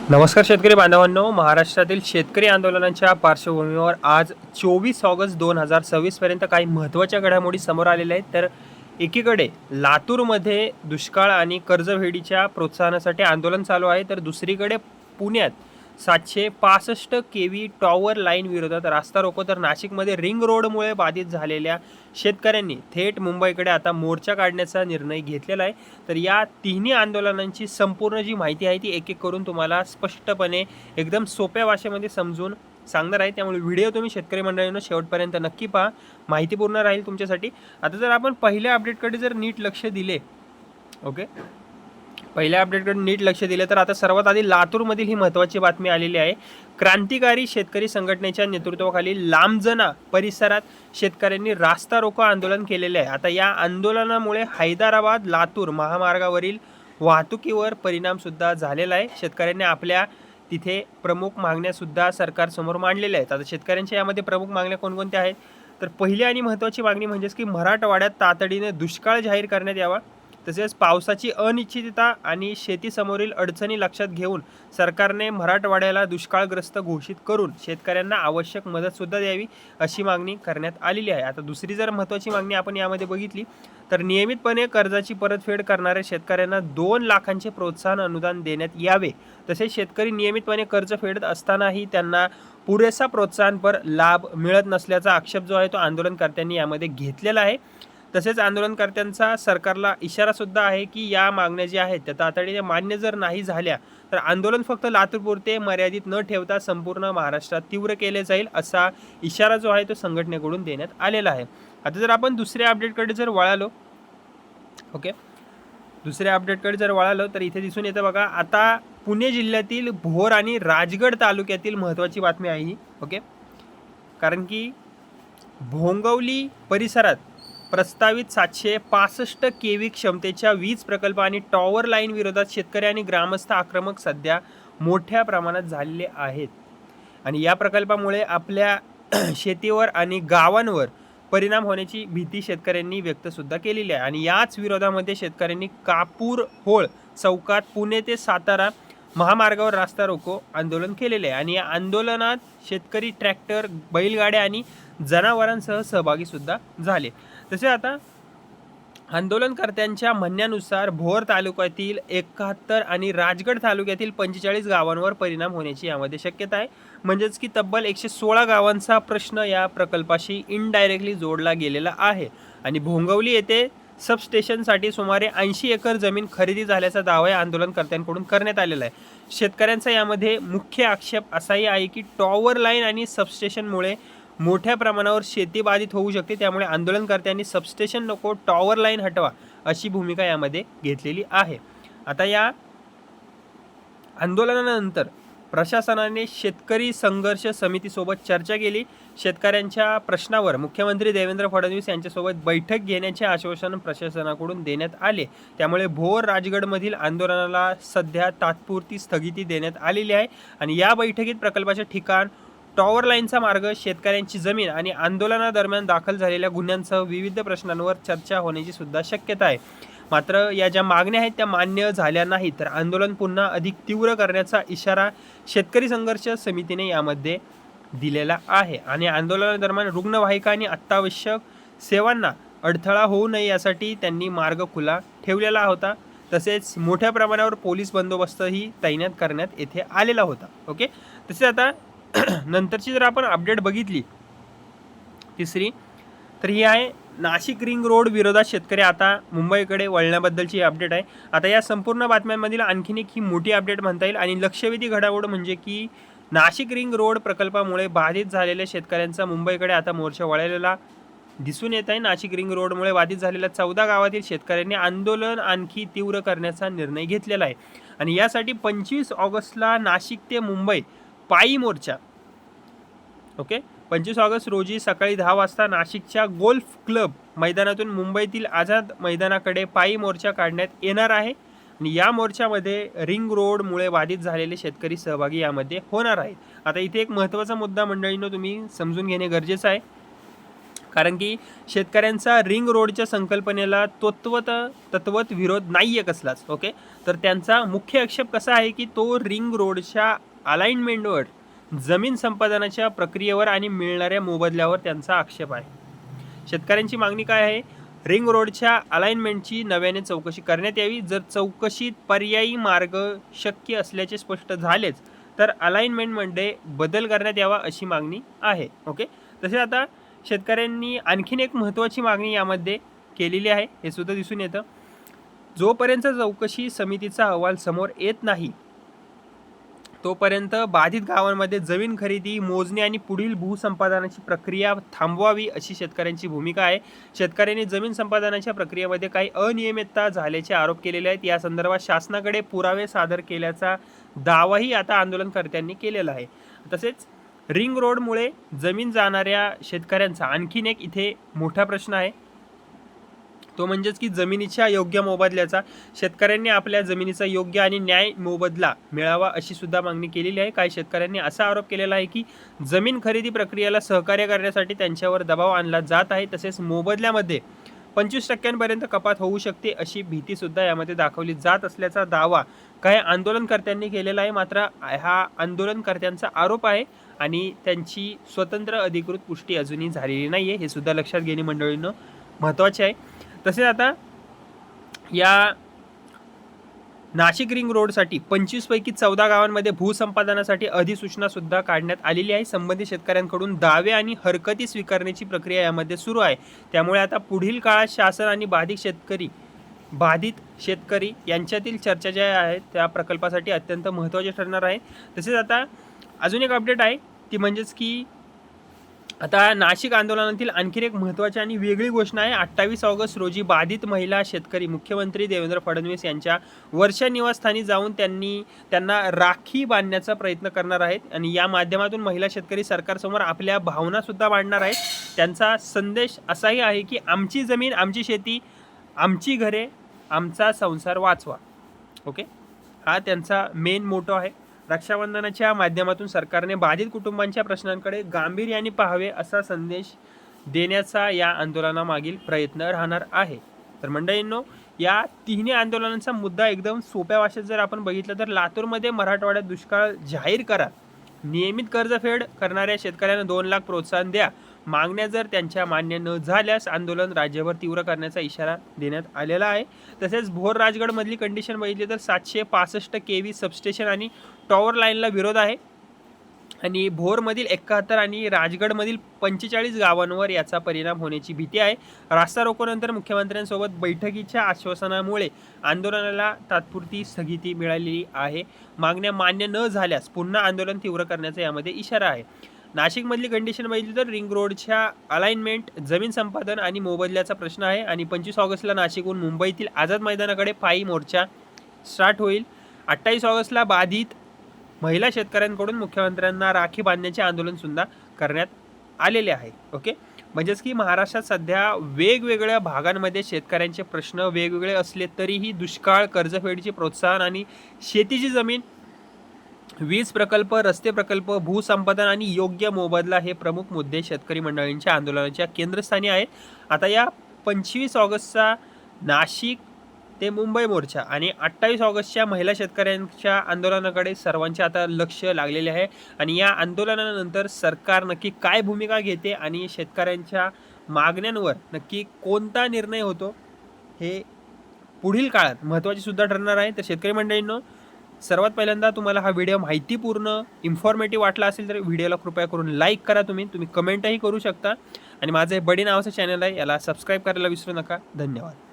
नमस्कार शेतकरी बांधवांनो, महाराष्ट्रातील शेतकरी आंदोलनांच्या पार्श्वभूमीवर आज 24 ऑगस्ट 2026 पर्यंत काही महत्त्वाच्या घडामोडी समोर आलेल्या आहेत. तर एकीकडे लातूरमध्ये दुष्काळ आणि कर्जफेडीच्या प्रोत्साहनासाठी आंदोलन चालू आहे, तर दुसरीकडे पुण्यात 765 केव्ही टॉवर लाईन विरोधात रास्ता रोको. तर नाशिकमध्ये रिंग रोडमुळे बाधित झालेल्या शेतकऱ्यांनी थेट मुंबईकडे आता मोर्चा काढण्याचा निर्णय घेतलेला आहे. तर या तिन्ही आंदोलनांची संपूर्ण जी माहिती आहे ती एक एक करून तुम्हाला स्पष्टपणे एकदम सोप्या भाषेमध्ये समजून सांगणार आहे. त्यामुळे व्हिडिओ तुम्ही शेतकरी मंडळींनो शेवटपर्यंत नक्की पहा, माहितीपूर्ण राहील तुमच्यासाठी. आता जर आपण पहिल्या अपडेटकडे जर नीट लक्ष दिले, ओके, पहिल्या अपडेटकडे नीट लक्ष दिले तर आता सर्वात आधी लातूरमधील ही महत्त्वाची बातमी आलेली आहे. क्रांतिकारी शेतकरी संघटनेच्या नेतृत्वाखाली लांबजना परिसरात शेतकऱ्यांनी रास्ता रोको आंदोलन केलेले आहे. आता या आंदोलनामुळे हैदराबाद लातूर महामार्गावरील वाहतुकीवर परिणाम सुद्धा झालेला आहे. शेतकऱ्यांनी आपल्या तिथे प्रमुख मागण्यासुद्धा सरकारसमोर मांडलेल्या आहेत. आता शेतकऱ्यांच्या यामध्ये प्रमुख मागण्या कोणकोणत्या आहेत, तर पहिली आणि महत्त्वाची मागणी म्हणजेच की मराठवाड्यात तातडीने दुष्काळ जाहीर करण्यात यावा. तसेच पावसाची अनिश्चितता आणि शेतीसमोरील अडचणी लक्षात घेऊन सरकारने मराठवाड्याला दुष्काळग्रस्त घोषित करून शेतकऱ्यांना आवश्यक मदतसुद्धा द्यावी, अशी मागणी करण्यात आलेली आहे. आता दुसरी जर महत्त्वाची मागणी आपण यामध्ये बघितली तर नियमितपणे कर्जाची परतफेड करणाऱ्या शेतकऱ्यांना 2 लाखांचे प्रोत्साहन अनुदान देण्यात यावे. तसेच शेतकरी नियमितपणे कर्ज फेडत असतानाही त्यांना पुरेसा प्रोत्साहनपर लाभ मिळत नसल्याचा आक्षेप जो आहे तो आंदोलनकर्त्यांनी यामध्ये घेतलेला आहे. तसेच आंदोलनकर्त्यांचा सरकारला इशारासुद्धा आहे की या मागण्या ज्या आहेत त्या तातडीने मान्य जर नाही झाल्या तर आंदोलन फक्त लातूरपुरते मर्यादित न ठेवता संपूर्ण महाराष्ट्रात तीव्र केले जाईल, असा इशारा जो आहे तो संघटनेकडून देण्यात आलेला आहे. आता जर आपण दुसऱ्या अपडेटकडे जर वळालो, ओके, दुसऱ्या अपडेटकडे जर वळालो तर इथे दिसून येतं बघा, आता पुणे जिल्ह्यातील भोर आणि राजगड तालुक्यातील महत्त्वाची बातमी आहे ही, ओके. कारण की भोंगवली परिसरात प्रस्तावित 765 केव्ही क्षमतेच्या वीज प्रकल्प आणि टॉवर लाईन विरोधात शेतकरी आणि ग्रामस्थ आक्रमक सध्या मोठ्या प्रमाणात झालेले आहेत. आणि या प्रकल्पामुळे आपल्या शेतीवर आणि गावांवर परिणाम होण्याची भीती शेतकऱ्यांनी व्यक्तसुद्धा केलेली आहे. आणि याच विरोधामध्ये शेतकऱ्यांनी कापूर होळ चौकात पुणे ते सातारा महामार्गावर रास्ता रोको आंदोलन केलेले आहे. आणि या आंदोलनात शेतकरी ट्रॅक्टर, बैलगाड्या आणि जनावरांसह सहभागी सुद्धा झाले. तसे आता आंदोलनकर्त्यांच्या म्हणण्यानुसार भोर तालुक्यातील 71 आणि राजगड तालुक्यातील 45 गावांवर परिणाम होण्याची यामध्ये शक्यता आहे. म्हणजेच की तब्बल 116 गावांचा प्रश्न या प्रकल्पाशी इनडायरेक्टली जोडला गेलेला आहे. आणि भोंगवली येथे सबस्टेशनसाठी सुमारे 80 एकर जमीन खरेदी झाल्याचा दावा या आंदोलनकर्त्यांकडून करण्यात आलेला आहे. शेतकऱ्यांचा यामध्ये मुख्य आक्षेप असाही आहे की टॉवर लाईन आणि सबस्टेशनमुळे मोठ्या प्रमाणावर शेती बाधित होऊ शकते. त्यामुळे आंदोलनकर्त्यांनी सबस्टेशन नको, टॉवर लाईन हटवा, अशी भूमिका यामध्ये घेतलेली आहे. आता या आंदोलनानंतर प्रशासनाने शेतकरी संघर्ष समितीसोबत चर्चा केली. शेतकऱ्यांच्या प्रश्नावर मुख्यमंत्री देवेंद्र फडणवीस यांच्यासोबत बैठक घेण्याचे आश्वासन प्रशासनाकडून देण्यात आले. त्यामुळे भोर राजगडमधील आंदोलनाला सध्या तात्पुरती स्थगिती देण्यात आलेली आहे. आणि या बैठकीत प्रकल्पाचे ठिकाण, टॉवर लाईनचा मार्ग, शेतकऱ्यांची जमीन आणि आंदोलनादरम्यान दाखल झालेल्या गुन्ह्यांसह विविध प्रश्नांवर चर्चा होण्याची सुद्धा शक्यता आहे. मात्र या ज्या मागण्या आहेत त्या मान्य झाल्या नाहीत तर आंदोलन पुन्हा अधिक तीव्र करण्याचा इशारा शेतकरी संघर्ष समितीने यामध्ये दिलेला आहे. आणि आंदोलनादरम्यान रुग्णवाहिका आणि अत्यावश्यक सेवांना अडथळा होऊ नये यासाठी त्यांनी मार्ग खुला ठेवलेला होता. तसेच मोठ्या प्रमाणावर पोलीस बंदोबस्तही तैनात करण्यात येथे आलेला होता. ओके, तसेच आता नंतरची जर आपण अपडेट बघितली तिसरी, तर ही आहे नाशिक रिंग रोड विरोधात शेतकरी आता मुंबईकडे वळण्याबद्दलची अपडेट आहे. आता या संपूर्ण बातम्यांमधील आणखीन एक ही मोठी अपडेट म्हणता येईल. आणि लक्षवेधी घडामोड म्हणजे की नाशिक रिंग रोड प्रकल्पामुळे बाधित झालेल्या शेतकऱ्यांचा मुंबईकडे आता मोर्चा वळलेला दिसून येत आहे. नाशिक रिंग रोडमुळे बाधित झालेल्या 14 गावातील शेतकऱ्यांनी आंदोलन आणखी तीव्र करण्याचा निर्णय घेतलेला आहे. आणि यासाठी 25 ऑगस्टला नाशिक ते मुंबई पायी मोर्चा, ओके, 25 ऑगस्ट रोजी सकाळी 10 वाजता नाशिकच्या गोल्फ क्लब मैदानातून मुंबईतील आझाद मैदानाकडे पायी मोर्चा काढण्यात येणार आहे. आणि या मोर्चामध्ये रिंग रोडमुळे बाधित झालेले शेतकरी सहभागी यामध्ये होणार आहेत. आता इथे एक महत्त्वाचा मुद्दा मंडळींनो तुम्ही समजून घेणे गरजेचं आहे. कारण की शेतकऱ्यांचा रिंग रोडच्या संकल्पनेला तत्वत विरोध नाही आहे कसलाच. ओके, तर त्यांचा मुख्य आक्षेप कसा आहे की तो रिंग रोडच्या अलाइनमेंटवर, जमीन संपादनाच्या प्रक्रियेवर आणि मिळणाऱ्या मोबदल्यावर त्यांचा आक्षेप आहे. शेतकऱ्यांची मागणी काय आहे? रिंग रोडच्या अलाइनमेंटची नव्याने चौकशी करण्यात यावी. जर चौकशीत पर्यायी मार्ग शक्य असल्याचे स्पष्ट झालेच तर अलाइनमेंटमध्ये बदल करण्यात यावा अशी मागणी आहे. ओके, तसे आता शेतकऱ्यांनी आणखीन एक महत्त्वाची मागणी यामध्ये केलेली आहे, हे सुद्धा दिसून येतं. जोपर्यंत चौकशी समितीचा अहवाल समोर येत नाही तोपर्यंत बाधित गावांमध्ये जमीन खरेदी, मोजणी आणि पुढील भूसंपादनाची प्रक्रिया थांबवावी अशी शेतकऱ्यांची भूमिका आहे. शेतकऱ्यांनी जमीन संपादनाच्या प्रक्रियेमध्ये काही अनियमितता झाल्याचे आरोप केलेले आहेत. या संदर्भात शासनाकडे पुरावे सादर केल्याचा दावाही आता आंदोलनकर्त्यांनी केलेला आहे. तसेच रिंग रोडमुळे जमीन जाणाऱ्या शेतकऱ्यांचा आणखीन एक इथे मोठा प्रश्न आहे, तो म्हणजेच की जमिनीच्या योग्य मोबदल्याचा. शेतकऱ्यांनी आपल्या जमिनीचा योग्य आणि न्याय मोबदला मिळावा अशी सुद्धा मागणी केलेली आहे. काही शेतकऱ्यांनी असा आरोप केलेला आहे की जमीन खरेदी प्रक्रियेला सहकार्य करण्यासाठी त्यांच्यावर दबाव आणला जात आहे. तसेच मोबदल्यामध्ये 25% कपात होऊ शकते अशी भीतीसुद्धा यामध्ये दाखवली जात असल्याचा दावा काही आंदोलनकर्त्यांनी केलेला आहे. मात्र हा आंदोलनकर्त्यांचा आरोप आहे आणि त्यांची स्वतंत्र अधिकृत पुष्टी अजूनही झालेली नाही आहे, हे सुद्धा लक्षात घेणे मंडळींनो महत्त्वाचे आहे. तसेच आता या नाशिक रिंग रोडसाठी 25 पैकी 14 गावांमध्ये भूसंपादनासाठी अधिसूचना सुद्धा काढण्यात आलेली आहे. संबंधित शेतकऱ्यांकडून दावे आणि हरकती स्वीकारण्याची प्रक्रिया यामध्ये सुरू आहे. त्यामुळे आता पुढील काळात शासन आणि बाधित शेतकरी यांच्यातील चर्चा ज्या आहेत त्या प्रकल्पासाठी अत्यंत महत्त्वाची ठरणार आहे. तसेच आता अजून एक अपडेट आहे, ती म्हणजेच की आता नाशिक आंदोलनातील आणखी एक महत्त्वाची आणि वेगळी घोषणा आहे. 28 ऑगस्ट रोजी बाधित महिला शेतकरी मुख्यमंत्री देवेंद्र फडणवीस यांच्या वर्षा निवासस्थानी जाऊन त्यांना राखी बांधण्याचा प्रयत्न करणार आहेत आणि या माध्यमातून महिला शेतकरी सरकारसमोर आपल्या भावनासुद्धा मांडणार आहेत. त्यांचा संदेश असाही आहे की आमची जमीन, आमची शेती, आमची घरे, आमचा संसार वाचवा. ओके, हा त्यांचा मेन मोटो आहे. रक्षाबंधनाच्या माध्यमातून सरकारने बाधित कुटुंबांच्या प्रश्नांकडे गांभीर्याने पाहावे असा संदेश देण्याचा या आंदोलनामागील प्रयत्न राहणार आहे. तर मंडळींनो, या तिन्ही आंदोलनांचा मुद्दा एकदम सोप्या भाषेत जर आपण बघितलं तर लातूरमध्ये मराठवाड्यात दुष्काळ जाहीर करा, नियमित कर्जफेड करणाऱ्या शेतकऱ्यांना 2 लाख प्रोत्साहन द्या, मागण्या जर त्यांच्या मान्य न झाल्यास आंदोलन राज्यभर तीव्र करण्याचा इशारा देण्यात आलेला आहे. तसेच भोर राजगडमधली कंडिशन बघितली तर 765 kV सबस्टेशन आणि टॉवर लाईनला विरोध आहे आणि भोरमधील 71 आणि राजगडमधील 45 गावांवर याचा परिणाम होण्याची भीती आहे. रास्ता रोकोनंतर मुख्यमंत्र्यांसोबत बैठकीच्या आश्वासनामुळे आंदोलनाला तात्पुरती स्थगिती मिळालेली आहे. मागण्या मान्य न झाल्यास पुन्हा आंदोलन तीव्र करण्याचा यामध्ये इशारा आहे. नाशिकमधली कंडिशन बघितली तर रिंग रोडच्या अलाइनमेंट, जमीन संपादन आणि मोबदल्याचा प्रश्न आहे आणि 25 ऑगस्टला नाशिकहून मुंबईतील आझाद मैदानाकडे पायी मोर्चा स्टार्ट होईल. 28 ऑगस्टला बाधित महिला शेतकऱ्यांकडून मुख्यमंत्र्यांना राखी बांधण्याचे आंदोलनसुद्धा करण्यात आलेले आहे. ओके, म्हणजेच की महाराष्ट्रात सध्या वेगवेगळ्या भागांमध्ये शेतकऱ्यांचे प्रश्न वेगवेगळे असले तरीही दुष्काळ, कर्जफेडीचे प्रोत्साहन आणि शेतीची जमीन, वीज प्रकल्प, रस्ते प्रकल्प, भूसंपादन आणि योग्य मोबदला हे प्रमुख मुद्दे शेतकरी मंडळींच्या आंदोलनाच्या केंद्रस्थानी आहेत. आता या 25 ऑगस्टचा नाशिक ते मुंबई मोर्चा आणि 28 ऑगस्टच्या महिला शेतकऱ्यांच्या आंदोलनाकडे सर्वांचे आता लक्ष लागलेले आहे आणि या आंदोलनानंतर सरकार नक्की काय भूमिका घेते आणि शेतकऱ्यांच्या मागण्यांवर नक्की कोणता निर्णय होतो हे पुढील काळात महत्त्वाचे सुद्धा ठरणार आहे. तर शेतकरी मंडळींनो, सर्वात पहिल्यांदा तुम्हाला हा व्हिडिओ माहितीपूर्ण, इन्फॉर्मेटिव्ह वाटला असेल तर व्हिडिओला कृपया करून लाईक करा. तुम्ही कमेंटही करू शकता आणि माझं हे बडी नावाचं चॅनल आहे, याला सबस्क्राईब करायला विसरू नका. धन्यवाद.